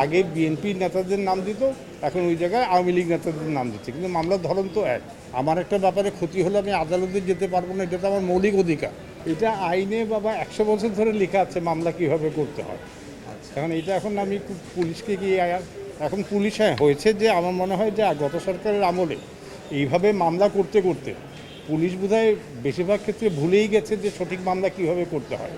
আগে বিএনপি নেতাদের নাম দিত, এখন ওই জায়গায় আওয়ামী লীগ নেতাদের নাম দিচ্ছে, কিন্তু মামলার ধরন তো এক। আমার একটা ব্যাপারে ক্ষতি হলে আমি আদালতে যেতে পারবো না, এটা তো আমার মৌলিক অধিকার। এটা আইনে বাবা 100 বছর ধরে লেখা আছে মামলা কীভাবে করতে হয়। এখন এটা এখন আমি পুলিশকে গিয়ে এখন পুলিশ হয়েছে যে আমার মনে হয় যে গত সরকারের আমলে এইভাবে মামলা করতে করতে পুলিশ বোধহয় বেশিরভাগ ক্ষেত্রে ভুলেই গেছে যে সঠিক মামলা কীভাবে করতে হয়।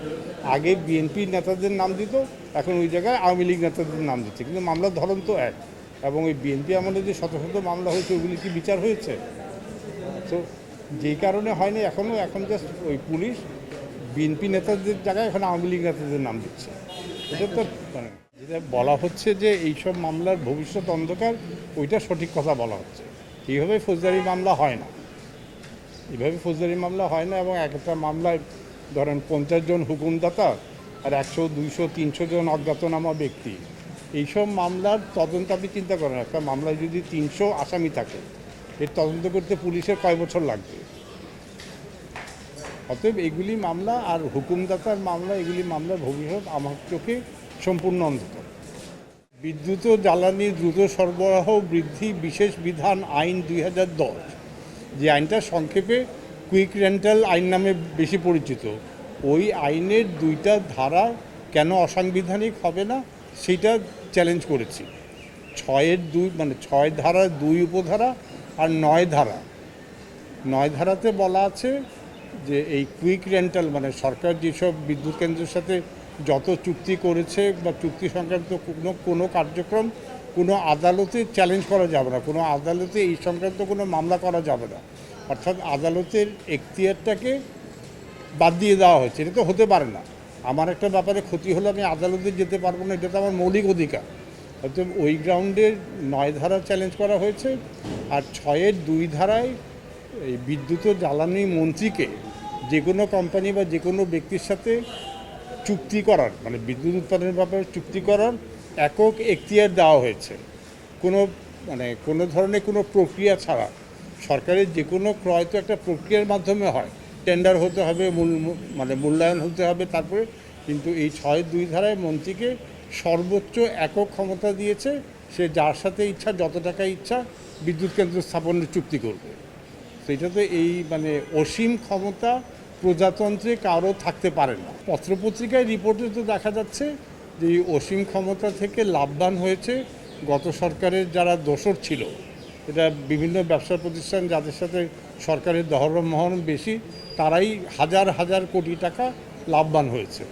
আগে বিএনপি নেতাদের নাম দিত, এখন ওই জায়গায় আওয়ামী লীগ নেতাদের নাম দিচ্ছে, কিন্তু মামলার ধরন তো এক। এবং ওই বিএনপি আমলে যে শত শত মামলা হয়েছে ওগুলি কি বিচার হয়েছে? তো যেই কারণে হয়নি এখন জাস্ট ওই পুলিশ বিএনপি নেতাদের জায়গায় এখন আওয়ামী লীগ নেতাদের নাম দিচ্ছে। এটা তো মানে যেটা বলা হচ্ছে যে এইসব মামলার ভবিষ্যৎ অন্ধকার, ওইটা সঠিক কথা বলা হচ্ছে। এইভাবে ফৌজদারি মামলা হয় না, এভাবে ফৌজদারি মামলা হয় না। এবং একটা মামলায় ধরেন 50 জন হুকুমদাতা আর 100, 200, 300 জন অজ্ঞাতনামা ব্যক্তি, এইসব মামলার তদন্ত আপনি চিন্তা করেন, একটা মামলায় যদি 300 আসামি থাকে, এর তদন্ত করতে পুলিশের কয় বছর লাগবে? অতএব এগুলি মামলা আর হুকুমদাতার মামলা, এগুলি মামলার ভবিষ্যৎ আমার চোখে সম্পূর্ণ অন্ধকার। বিদ্যুৎ ও জ্বালানি দ্রুত সরবরাহ বৃদ্ধি বিশেষ বিধান আইন 2010, যে আইনটা সংক্ষেপে কুইক রেন্টাল আইন নামে বেশি পরিচিত, ওই আইনের 2টা ধারা কেন অসাংবিধানিক হবে না সেইটা চ্যালেঞ্জ করেছি। 6-2 মানে 6 ধারা 2 উপধারা আর 9 ধারা। 9 ধারাতে বলা আছে যে এই কুইক রেন্টাল মানে সরকার যেসব বিদ্যুৎ কেন্দ্রের সাথে যত চুক্তি করেছে বা চুক্তি সংক্রান্ত কোনো কার্যক্রম কোনো আদালতে চ্যালেঞ্জ করা যাবে না, কোনো আদালতে এই সংক্রান্ত কোনো মামলা করা যাবে না। অর্থাৎ আদালতের এখতিয়ারটাকে বাদ দিয়ে দেওয়া হয়েছে। এটা তো হতে পারে না। আমার একটা ব্যাপারে ক্ষতি হলে আমি আদালতে যেতে পারবো না, এটা তো আমার মৌলিক অধিকার। অর্থাৎ ওই গ্রাউন্ডে 9 ধারা চ্যালেঞ্জ করা হয়েছে। আর 6-2 ধারায় এই বিদ্যুৎ ও জ্বালানি মন্ত্রীকে যে কোনো কোম্পানি বা যে কোনো ব্যক্তির সাথে চুক্তি করার মানে বিদ্যুৎ উৎপাদনের ব্যাপারে চুক্তি করার একক এখতিয়ার দেওয়া হয়েছে। কোনো ধরনের কোনো প্রক্রিয়া ছাড়া সরকারের যে কোনো ক্রয় তো একটা প্রক্রিয়ার মাধ্যমে হয়, টেন্ডার হতে হবে, মূল্যায়ন হতে হবে, তারপরে। কিন্তু এই 6-2 ধারায় মন্ত্রীকে সর্বোচ্চ একক ক্ষমতা দিয়েছে, সে যার সাথে ইচ্ছা যত টাকা ইচ্ছা বিদ্যুৎ কেন্দ্র স্থাপনের চুক্তি করবে। সেটা তো এই অসীম ক্ষমতা প্রজাতন্ত্রে কারো থাকতে পারে না। পত্রপত্রিকায় রিপোর্টে তো দেখা যাচ্ছে যে এই অসীম ক্ষমতা থেকে লাভবান হয়েছে গত সরকারের যারা দোসর ছিল। এটা বিভিন্ন ব্যবসা প্রতিষ্ঠান যাদের সাথে সরকারের দহরম মহরম বেশি, তারাই হাজার হাজার কোটি টাকা লাভবান হয়েছে।